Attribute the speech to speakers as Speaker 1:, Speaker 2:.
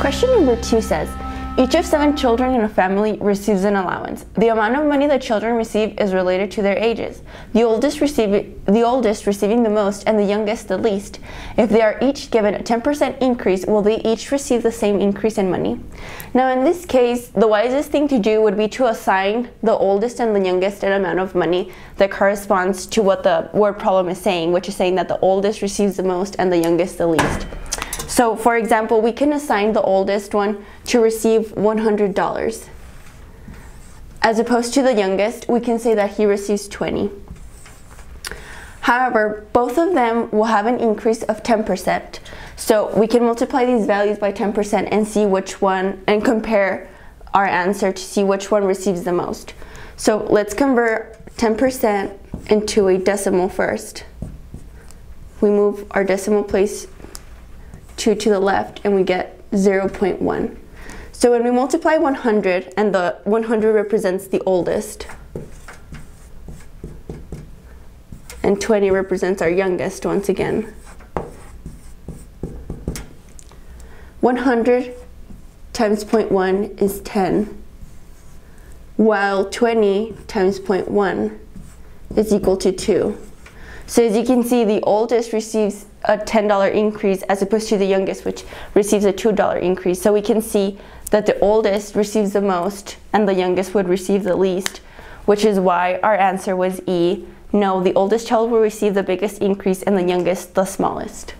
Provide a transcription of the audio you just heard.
Speaker 1: Question number 2 says, each of 7 children in a family receives an allowance. The amount of money the children receive is related to their ages, the oldest receiving the most and the youngest the least. If they are each given a 10% increase, will they each receive the same increase in money? Now in this case, the wisest thing to do would be to assign the oldest and the youngest an amount of money that corresponds to what the word problem is saying, which is saying that the oldest receives the most and the youngest the least. So for example, we can assign the oldest one to receive $100. As opposed to the youngest, we can say that he receives 20. However, both of them will have an increase of 10%. So we can multiply these values by 10% and see which one, and compare our answer to see which one receives the most. So let's convert 10% into a decimal first. We move our decimal place to the left and we get 0.1. So when we multiply 100, and the 100 represents the oldest, and 20 represents our youngest once again, 100 times 0.1 is 10, while 20 times 0.1 is equal to 2. So as you can see, the oldest receives a $10 increase as opposed to the youngest, which receives a $2 increase. So we can see that the oldest receives the most and the youngest would receive the least, which is why our answer was E. No, the oldest child will receive the biggest increase and the youngest the smallest.